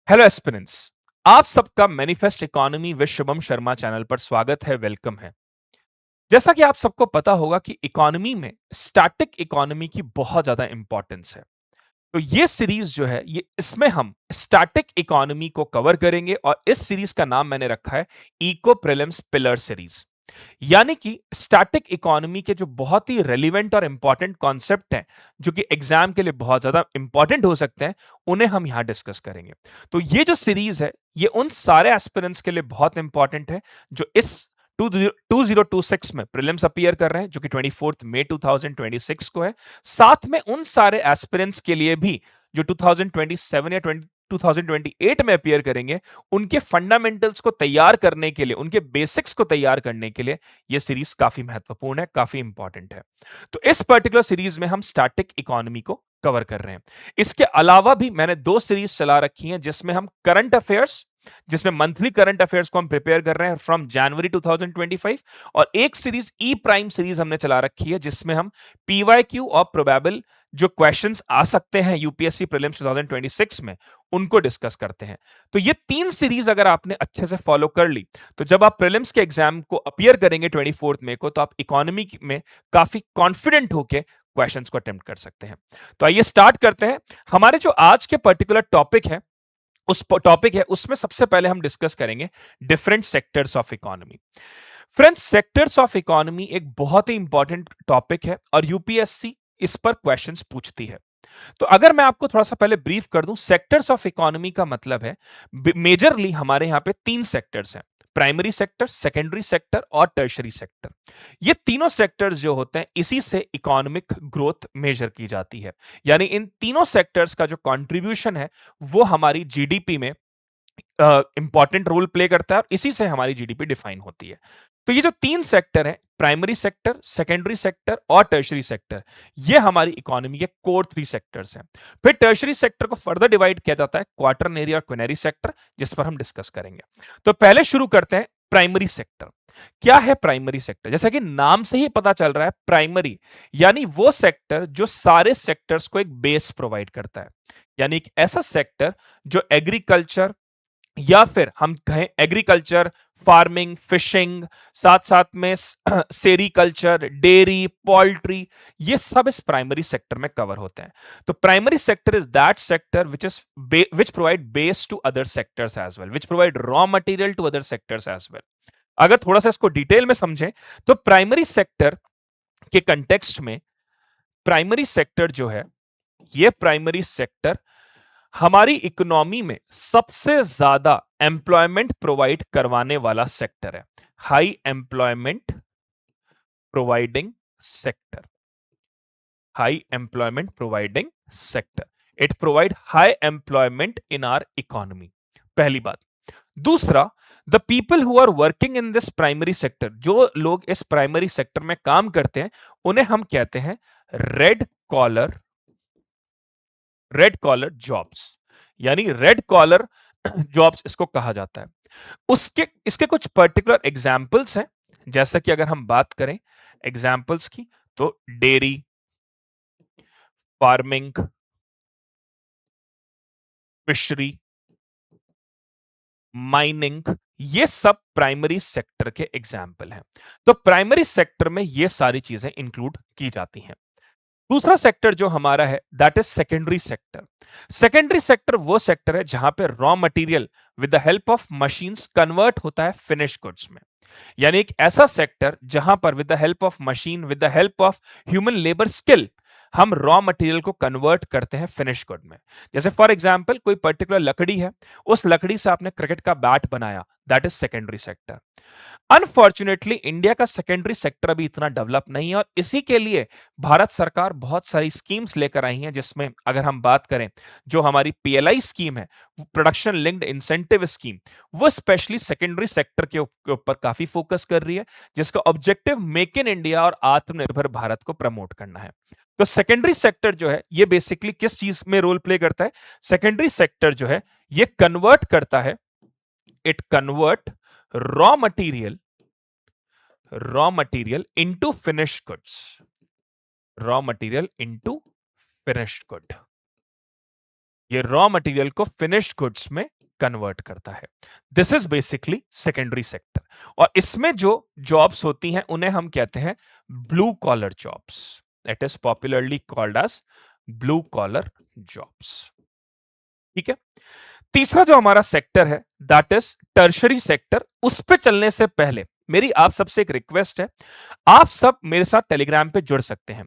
Hello aspirants. आप सबका manifest economy with Shubham Sharma channel पर स्वागत है, वेलकम है। जैसा कि आप सबको पता होगा कि इकोनॉमी में स्टैटिक इकोनॉमी की बहुत ज्यादा इंपॉर्टेंस है। तो ये सीरीज जो है ये इसमें हम स्टैटिक इकोनॉमी को कवर करेंगे और इस सीरीज का नाम मैंने रखा है इको प्रीलिम्स पिलर सीरीज। यानी कि स्टैटिक इकोनॉमी के जो बहुत ही रेलिवेंट और इंपॉर्टेंट कॉन्सेप्ट हैं, जो कि एग्जाम के लिए बहुत ज्यादा इंपॉर्टेंट हो सकते हैं, उन्हें हम यहां डिस्कस करेंगे। तो ये जो सीरीज है ये उन सारे एस्पिरेंट्स के लिए बहुत इंपॉर्टेंट है जो इस 2026 में प्रीलिम्स अपीयर कर रहे हैं, जो कि 24 मई 2026 को है। साथ में उन सारे एस्पिरेंट्स के लिए भी जो 2027 या 2028 में अपीयर करेंगे, उनके फंडामेंटल्स को तैयार करने के लिए, उनके बेसिक्स को तैयार करने के लिए यह सीरीज काफी महत्वपूर्ण है, काफी इंपॉर्टेंट है। तो इस पर्टिकुलर सीरीज में हम स्टैटिक इकोनॉमी को कवर कर रहे हैं। इसके अलावा भी मैंने दो सीरीज चला रखी हैं जिसमें हम करंट अफेयर्स, जिसमें मंथली करंट अफेयर्स को हम प्रिपेयर कर रहे हैं फ्रॉम जनवरी 2025, और एक सीरीज ई प्राइम सीरीज हमने चला रखी है जिसमें हम पीवाईक्यू और प्रोबेबल जो क्वेश्चंस आ सकते हैं यूपीएससी प्रीलिम्स 2026 में, उनको डिस्कस करते हैं। तो ये तीन सीरीज अगर आपने अच्छे से फॉलो कर ली, तो जब आप प्रीलिम्स के एग्जाम को अपीयर करेंगे 24 मई को, तो आप इकोनॉमी में काफी कॉन्फिडेंट होके क्वेश्चंस को अटेम्प्ट कर सकते हैं। तो आइए स्टार्ट करते हैं। हमारे जो आज के पर्टिकुलर टॉपिक है, उसमें सबसे पहले हम डिस्कस करेंगे different sectors of economy. Friends, sectors of economy एक बहुत ही इंपॉर्टेंट टॉपिक है और यूपीएससी इस पर क्वेश्चंस पूछती है। तो अगर मैं आपको थोड़ा सा पहले ब्रीफ कर दूं, सेक्टर्स ऑफ इकोनॉमी का मतलब है मेजरली हमारे यहां पे तीन सेक्टर्स हैं: प्राइमरी सेक्टर, सेकेंडरी सेक्टर और टर्शरी सेक्टर। ये तीनों सेक्टर्स जो होते हैं, इसी से इकोनॉमिक ग्रोथ मेजर की जाती है। यानी इन तीनों सेक्टर्स का जो कंट्रीब्यूशन है वो हमारी जीडीपी में इंपॉर्टेंट रोल प्ले करता है और इसी से हमारी जीडीपी डिफाइन होती है। तो ये जो तीन सेक्टर हैं, प्राइमरी सेक्टर, सेकेंडरी सेक्टर और टर्शरी सेक्टर, ये हमारी इकोनॉमी के कोर थ्री सेक्टर्स हैं। फिर टर्शरी सेक्टर को फर्दर डिवाइड किया जाता है क्वाटरनरी और क्विनरी सेक्टर, जिस पर हम डिस्कस करेंगे। तो पहले शुरू करते हैं प्राइमरी सेक्टर। क्या है प्राइमरी सेक्टर? जैसा कि नाम से ही पता चल रहा है, प्राइमरी यानी वो सेक्टर जो सारे सेक्टर्स को एक बेस प्रोवाइड करता है। यानी एक ऐसा सेक्टर जो एग्रीकल्चर, या फिर हम कहें एग्रीकल्चर, फार्मिंग, फिशिंग, साथ साथ में सेरीकल्चर, डेयरी, पोल्ट्री, ये सब इस प्राइमरी सेक्टर में कवर होते हैं। तो primary sector is that sector which provide base to other sectors as well, which provide raw material to other sectors as well. अगर थोड़ा सा इसको डिटेल में समझें, तो प्राइमरी सेक्टर के कंटेक्स्ट में प्राइमरी सेक्टर जो है, ये प्राइमरी सेक्टर हमारी इकोनॉमी में सबसे ज्यादा एम्प्लॉयमेंट प्रोवाइड करवाने वाला सेक्टर है। High employment providing sector, high employment providing sector, it provide high employment in our economy. पहली बात। दूसरा, the people who are working in this primary sector, जो लोग इस प्राइमरी सेक्टर में काम करते हैं, उन्हें हम कहते हैं रेड कॉलर जॉब्स। यानी रेड कॉलर जॉब्स इसको कहा जाता है। उसके इसके कुछ पर्टिकुलर एग्जाम्पल्स हैं। जैसा कि अगर हम बात करें एग्जाम्पल्स की, तो डेयरी, फार्मिंग, फिशरी, माइनिंग, ये सब प्राइमरी सेक्टर के एग्जाम्पल हैं। तो प्राइमरी सेक्टर में ये सारी चीजें इंक्लूड की जाती हैं। दूसरा सेक्टर जो हमारा है, that is secondary sector. Secondary sector वो सेक्टर है जहां पे raw material with the help of machines convert होता है फिनिश गुड्स में। यानी एक ऐसा सेक्टर जहां पर with the help of machine, with the help of human labour skill, हम रॉ मटेरियल को कन्वर्ट करते हैं फिनिश गुड में। जैसे फॉर एग्जांपल, कोई पर्टिकुलर लकड़ी है, उस लकड़ी से आपने क्रिकेट का बैट बनाया, that is secondary sector. Unfortunately India का सेकेंडरी सेक्टर अभी इतना डेवलप नहीं है और इसी के लिए भारत सरकार बहुत सारी स्कीम्स लेकर आई हैं, जिसमें अगर हम बात करें, जो हमारी पीएलआई स्कीम है, प्रोडक्शन लिंक्ड इंसेंटिव स्कीम, वो स्पेशली सेकेंडरी सेक्टर के ऊपर काफी फोकस कर रही है, जिसका ऑब्जेक्टिव मेक इन इंडिया और आत्मनिर्भर भारत को प्रमोट करना है। तो सेकेंडरी सेक्टर जो है, ये बेसिकली किस चीज में रोल प्ले करता है? सेकेंडरी सेक्टर जो है, ये कन्वर्ट करता है, it convert raw material into finished goods, raw material into finished good। ये रॉ मटेरियल को फिनिश्ड गुड्स में कन्वर्ट करता है। This is basically secondary sector, और इसमें जो जॉब्स होती हैं उन्हें हम कहते हैं blue collar jobs. It is popularly called as blue collar jobs. ठीक है, तीसरा जो हमारा सेक्टर है दैट इज टर्शरी सेक्टर। उस पे चलने से पहले मेरी आप सबसे एक रिक्वेस्ट है, आप सब मेरे साथ टेलीग्राम पे जुड़ सकते हैं।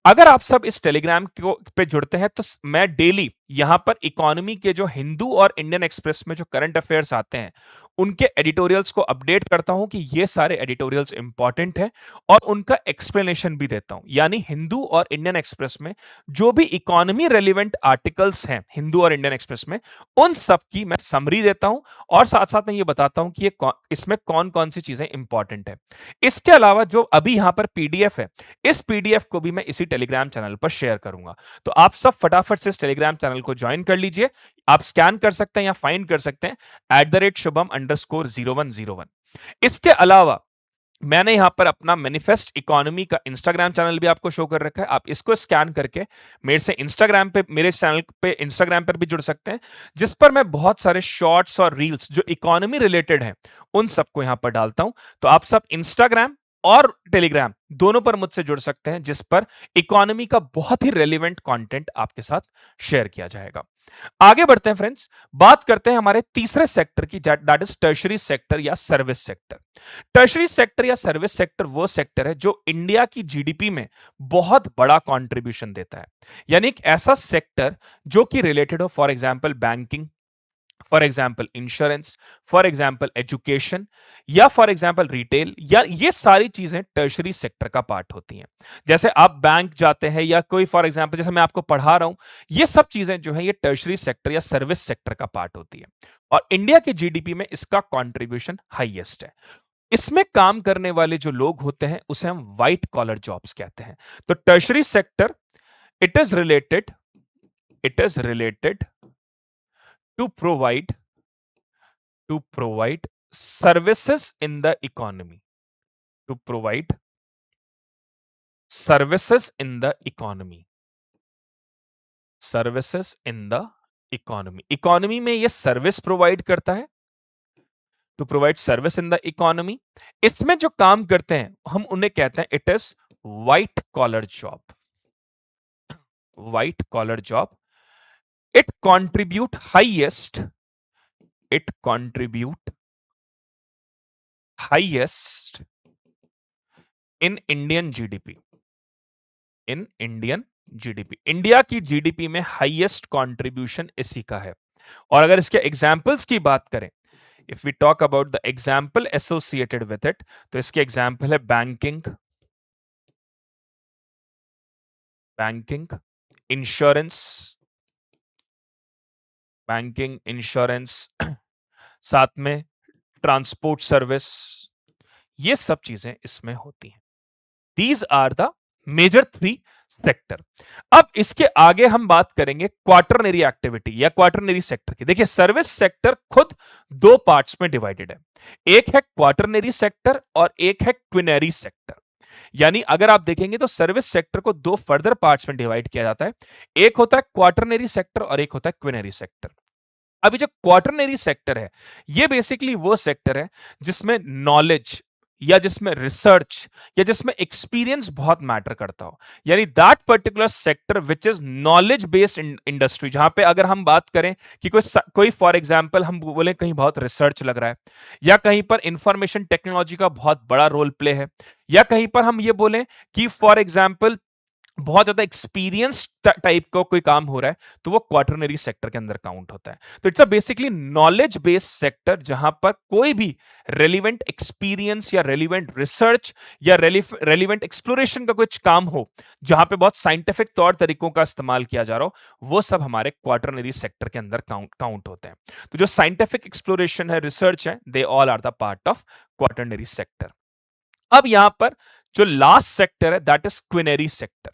अगर आप सब इस टेलीग्राम पे जुड़ते हैं तो मैं डेली यहां पर इकोनॉमी के जो हिंदू और इंडियन एक्सप्रेस में जो करंट अफेयर्स आते हैं उनके एडिटोरियल्स को अपडेट करता हूं कि ये सारे एडिटोरियल्स इंपॉर्टेंट हैं, और उनका एक्सप्लेनेशन भी देता हूं। यानी हिंदू और इंडियन एक्सप्रेस में जो भी इकोनॉमी रेलिवेंट आर्टिकल्स हैं हिंदू और इंडियन एक्सप्रेस में, उन सब की मैं समरी देता हूं, और साथ साथ में ये बताता हूं कि इसमें कौन कौन सी चीजें इंपॉर्टेंट है। इसके अलावा जो अभी यहां पर पीडीएफ है, इस पीडीएफ को भी मैं इसी टेलीग्राम चैनल पर शेयर करूंगा। तो आप सब फटाफट से इस टेलीग्राम चैनल को ज्वाइन कर लीजिए। आप स्कैन कर सकते हैं या फाइंड कर सकते हैं @shubham_0101। इसके अलावा मैंने यहां पर अपना मैनिफेस्ट इकोनॉमी का इंस्टाग्राम चैनल भी आपको शो कर रखा है। आप इसको स्कैन करके मेरे से इंस्टाग्राम पे, मेरे चैनल पे इंस्टाग्राम पर भी जुड़ सकते हैं, जिस पर मैं बहुत सारे शॉर्ट्स और रील्स जो इकोनॉमी रिलेटेड हैं उन सबको यहां पर डालता हूं। तो आप सब इंस्टाग्राम और टेलीग्राम दोनों पर मुझसे जुड़ सकते हैं, जिस पर इकोनॉमी का बहुत ही रेलिवेंट कंटेंट आपके साथ शेयर किया जाएगा। आगे बढ़ते हैं फ्रेंड्स, बात करते हैं हमारे तीसरे सेक्टर की, दैट इज टर्शरी सेक्टर या सर्विस सेक्टर। टर्शरी सेक्टर या सर्विस सेक्टर वो सेक्टर है जो इंडिया की जीडीपी में बहुत बड़ा कंट्रीब्यूशन देता है। यानी एक ऐसा सेक्टर जो कि रिलेटेड हो, for example banking, for example insurance, for example education, या फॉर एग्जाम्पल रिटेल, या ये सारी चीजें टर्शरी सेक्टर का पार्ट होती हैं। जैसे आप बैंक जाते हैं या कोई फॉर एग्जाम्पल जैसे मैं आपको पढ़ा रहा हूं, ये सब चीजें जो है ये टर्शरी सेक्टर या सर्विस सेक्टर का पार्ट होती है, और इंडिया के जीडीपी में इसका कॉन्ट्रीब्यूशन हाईएस्ट है। इसमें काम करने वाले जो लोग होते हैं उसे हम व्हाइट कॉलर जॉब्स कहते हैं। तो tertiary sector it is related to provide services in the economy, to provide services in the economy, services in the economy। Economy में ये सर्विस प्रोवाइड करता है, to provide service in the economy. इसमें जो काम करते हैं हम उन्हें कहते हैं it is white collar job, white collar job. it contribute highest it contribute highest in Indian GDP, in Indian GDP। India की जीडीपी में हाईएस्ट कंट्रीब्यूशन इसी का है। और अगर इसके एग्जांपल्स की बात करें, if we talk about the example associated with it, तो इसके एग्जांपल है बैंकिंग, इंश्योरेंस, बैंकिंग, इंश्योरेंस, साथ में ट्रांसपोर्ट सर्विस, ये सब चीजें इसमें होती हैं। These are the major 3 sector. अब इसके आगे हम बात करेंगे क्वार्टरनरी एक्टिविटी या क्वार्टरनरी सेक्टर की। देखिए सर्विस सेक्टर खुद 2 पार्ट्स में डिवाइडेड है, एक है क्वार्टरनरी सेक्टर और एक है क्विनरी सेक्टर। यानी अगर आप देखेंगे तो सर्विस सेक्टर को 2 फर्दर पार्ट्स में डिवाइड किया जाता है, एक होता है क्वार्टरनरी सेक्टर और एक होता है क्विनरी सेक्टर। अभी जो क्वार्टरनरी सेक्टर है ये बेसिकली वो सेक्टर है जिसमें नॉलेज या जिसमें रिसर्च या जिसमें एक्सपीरियंस बहुत मैटर करता हो। यानी that particular sector which is knowledge based industry, जहां पे अगर हम बात करें कि कोई फॉर एग्जांपल हम बोले कहीं बहुत रिसर्च लग रहा है, या कहीं पर इंफॉर्मेशन टेक्नोलॉजी का बहुत बड़ा रोल प्ले है, या कहीं पर हम ये बोले कि फॉर एग्जांपल बहुत ज्यादा एक्सपीरियंस टाइप का कोई काम हो रहा है, तो वो क्वार्टरनरी सेक्टर के अंदर काउंट होता है। तो it's a basically knowledge based sector जहां पर कोई भी रेलिवेंट एक्सपीरियंस या रेलिवेंट रिसर्च या रेलिवेंट एक्सप्लोरेशन का कुछ काम हो, जहां पे बहुत साइंटिफिक तौर तरीकों का इस्तेमाल किया जा रहा हो, वो सब हमारे क्वार्टरनरी सेक्टर के अंदर काउंट होते हैं। तो जो साइंटिफिक एक्सप्लोरेशन है, रिसर्च है, they all are the part of quaternary sector. अब यहां पर जो लास्ट सेक्टर है that is quinary sector.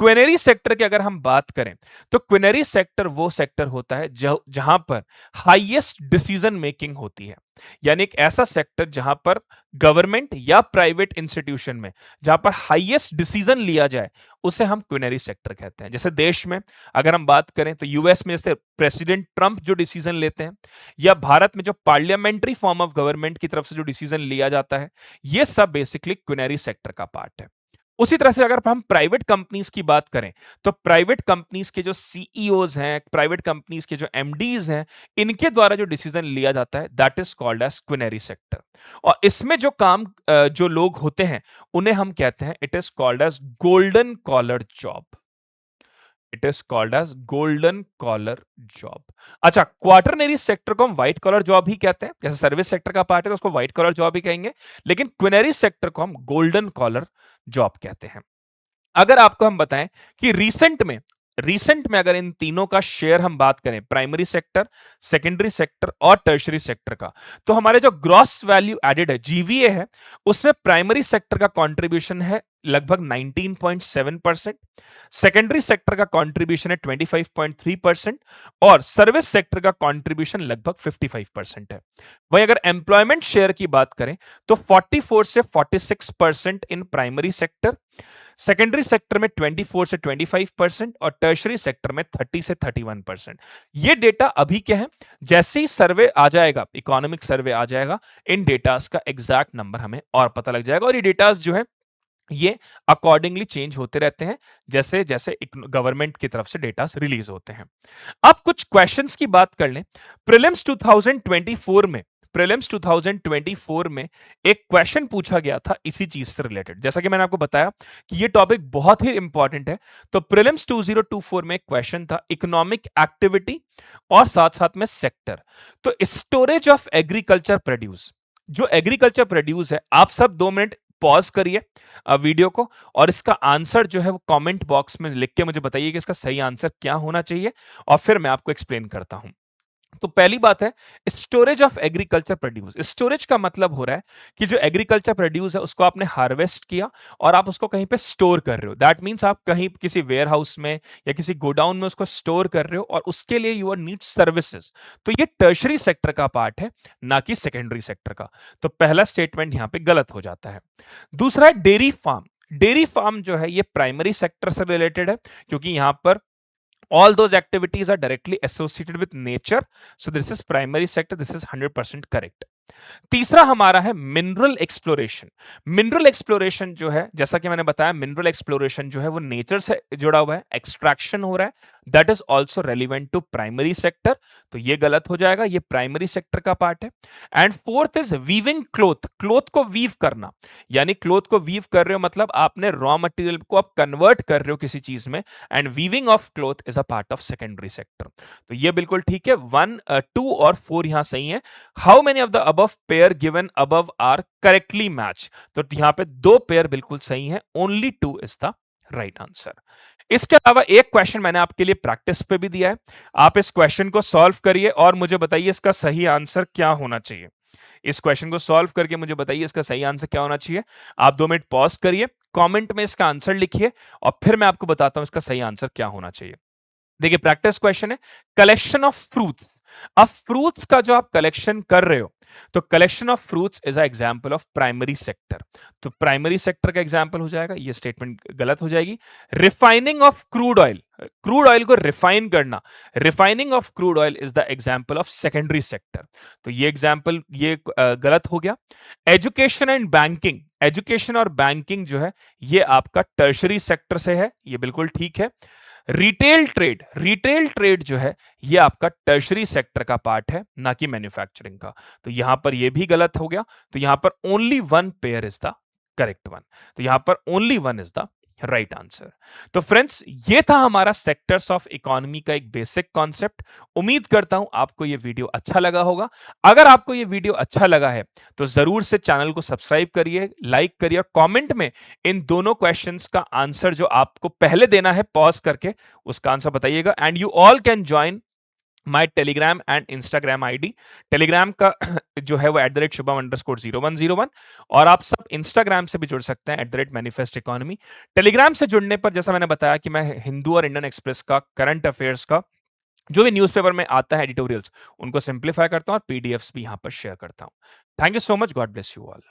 Quinary sector की अगर हम बात करें तो क्विनरी सेक्टर वो सेक्टर होता है जहां पर हाईएस्ट डिसीजन मेकिंग होती है, यानी एक ऐसा सेक्टर जहां पर गवर्नमेंट या प्राइवेट इंस्टीट्यूशन में जहां पर हाईएस्ट डिसीजन लिया जाए उसे हम क्विनरी सेक्टर कहते हैं। जैसे देश में अगर हम बात करें तो यूएस में जैसे प्रेसिडेंट ट्रंप जो डिसीजन लेते हैं, या भारत में जो पार्लियामेंट्री फॉर्म ऑफ गवर्नमेंट की तरफ से जो डिसीजन लिया जाता है, ये सब बेसिकली क्विनरी सेक्टर का पार्ट है। उसी तरह से अगर हम प्राइवेट कंपनीज की बात करें तो प्राइवेट कंपनीज के जो सीईओज हैं, प्राइवेट कंपनीज के जो एमडीज हैं, इनके द्वारा जो डिसीजन लिया जाता है that is called as quinary sector. और इसमें जो काम जो लोग होते हैं उन्हें हम कहते हैं it is called as golden collar job. It is called as golden collar job. अच्छा, क्वार्टरनरी सेक्टर को हम व्हाइट कॉलर जॉब ही कहते हैं, जैसे सर्विस सेक्टर का पार्ट है तो उसको व्हाइट कॉलर जॉब ही कहेंगे, लेकिन क्विनरी सेक्टर को हम गोल्डन कॉलर जॉब कहते हैं। अगर आपको हम बताएं कि रिसेंट में अगर इन तीनों का शेयर हम बात करें, प्राइमरी सेक्टर, सेकेंडरी सेक्टर और टर्शरी सेक्टर का, तो हमारे जो ग्रॉस वैल्यू एडेड है, जीवीए है, उसमें प्राइमरी सेक्टर का कंट्रीब्यूशन है लगभग 19.7%, सेकेंडरी सेक्टर का कंट्रीब्यूशन है 25.3% और सर्विस सेक्टर का कंट्रीब्यूशन लगभग 55% है। वहीं अगर एम्प्लॉयमेंट शेयर की बात करें तो 44 से 46% in primary sector, secondary sector में 24 से 25% और टर्शरी सेक्टर में 30 से 31%। ये डेटा अभी के हैं, जैसे ही सर्वे आ जाएगा, इकोनॉमिक सर्वे आ जाएगा, इन डेटास का एग्जैक्ट नंबर हमें और पता लग जाएगा। और ये डेटास जो है ये अकॉर्डिंगली चेंज होते रहते हैं जैसे जैसे गवर्नमेंट की तरफ से डेटा रिलीज होते हैं। अब कुछ क्वेश्चंस की बात कर लें। प्रीलिम्स 2024 में प्रीलिम्स 2024 में एक क्वेश्चन पूछा गया था इसी चीज से रिलेटेड। जैसा कि मैंने आपको बताया कि ये टॉपिक बहुत ही इंपॉर्टेंट है, तो प्रीलिम्स 2024 में एक क्वेश्चन था इकोनॉमिक एक्टिविटी और साथ साथ में सेक्टर। तो स्टोरेज ऑफ एग्रीकल्चर प्रोड्यूस, जो एग्रीकल्चर प्रोड्यूस है, आप सब 2 मिनट पॉज करिए वीडियो को और इसका आंसर जो है वो कमेंट बॉक्स में लिख के मुझे बताइए कि इसका सही आंसर क्या होना चाहिए, और फिर मैं आपको एक्सप्लेन करता हूं। तो पहली बात है storage of agriculture produce. Storage का मतलब हो रहा है कि जो एग्रीकल्चर प्रोड्यूस है उसको आपने हार्वेस्ट किया और आप उसको कहीं पे स्टोर कर रहे हो। दैट मींस आप कहीं किसी वेयर हाउस में या किसी गोडाउन में उसको स्टोर कर रहे हो और उसके लिए यू आर नीड सर्विसेज। तो ये टर्शरी सेक्टर का पार्ट है, ना कि सेकेंडरी सेक्टर का। तो पहला स्टेटमेंट यहां पे गलत हो जाता है। दूसरा है डेयरी फार्म। डेयरी फार्म जो है ये प्राइमरी सेक्टर से रिलेटेड है, क्योंकि यहां पर all those activities are directly associated with nature, so this is primary sector, this is 100% correct। तीसरा हमारा है मिनरल एक्सप्लोरेशन। मिनरल एक्सप्लोरेशन जो है, जैसा कि मैंने बताया, मिनरल एक्सप्लोरेशन जो है वो नेचर से जुड़ा हुआ है, एक्सट्रैक्शन हो रहा है, that is also relevant to primary sector. तो ये गलत हो जाएगा, ये प्राइमरी सेक्टर का पार्ट है। And fourth is weaving cloth. Cloth को वीव करना, यानी क्लोथ को वीव कर रहे हो मतलब आपने रॉ मटेरियल को आप कन्वर्ट कर रहे हो किसी चीज में, and weaving of cloth is a part of secondary sector. तो ये बिल्कुल ठीक है, 1, 2 और 4 यहां सही है। How many of the above pair given above are correctly match? तो यहां पे 2 पेयर बिल्कुल सही हैं, only 2 is the right answer। इसके अलावा एक क्वेश्चन मैंने आपके लिए प्रैक्टिस पे भी दिया है, आप इस क्वेश्चन को सॉल्व करिए और मुझे बताइए इसका सही आंसर क्या होना चाहिए। इस क्वेश्चन को सॉल्व करके मुझे बताइए इसका सही आंसर क्या होना चाहिए। आप 2 मिनट पॉज करिए, कमेंट में इसका आंसर लिखिए और फिर मैं आपको बताता हूं इसका सही आंसर क्या होना चाहिए। देखिए, प्रैक्टिस क्वेश्चन है कलेक्शन ऑफ फ्रूट्स। अब फ्रूट्स का जो आप कलेक्शन कर रहे हो, तो collection of fruits is a example of primary sector. तो प्राइमरी सेक्टर का एग्जांपल हो जाएगा, ये स्टेटमेंट गलत हो जाएगी। Refining of crude oil, crude oil को रिफाइन करना, refining of crude oil is the example of secondary sector. तो ये एग्जांपल ये गलत हो गया। एजुकेशन एंड बैंकिंग, एजुकेशन और बैंकिंग जो है ये आपका टर्शरी सेक्टर से है, ये बिल्कुल ठीक है। रिटेल ट्रेड, रिटेल ट्रेड जो है ये आपका टर्शरी सेक्टर का पार्ट है, ना कि मैन्युफैक्चरिंग का। तो यहां पर ये भी गलत हो गया। तो यहां पर only 1 pair is the correct one. तो यहां पर only 1 is the right answer. तो फ्रेंड्स, ये था हमारा सेक्टर्स ऑफ इकोनॉमी का एक बेसिक कॉन्सेप्ट। उम्मीद करता हूं आपको ये वीडियो अच्छा लगा होगा। अगर आपको ये वीडियो अच्छा लगा है तो जरूर से चैनल को सब्सक्राइब करिए, लाइक करिए और कमेंट में इन दोनों क्वेश्चंस का आंसर जो आपको पहले देना है पॉज करके उसका आंसर बताइएगा। And you all can join my Telegram and Instagram ID. Telegram का जो है वो @shubham_0101 और आप सब इंस्टाग्राम से भी जुड़ सकते हैं @manifest economy। टेलीग्राम से जुड़ने पर जैसा मैंने बताया कि मैं हिंदू और इंडियन एक्सप्रेस का करंट अफेयर्स का जो भी न्यूज़पेपर में आता है एडिटोरियल्स, उनको सिम्प्लीफाई करता हूँ और पीडीएफ्स भी यहाँ पर शेयर करता हूँ। Thank you so much, God bless you all.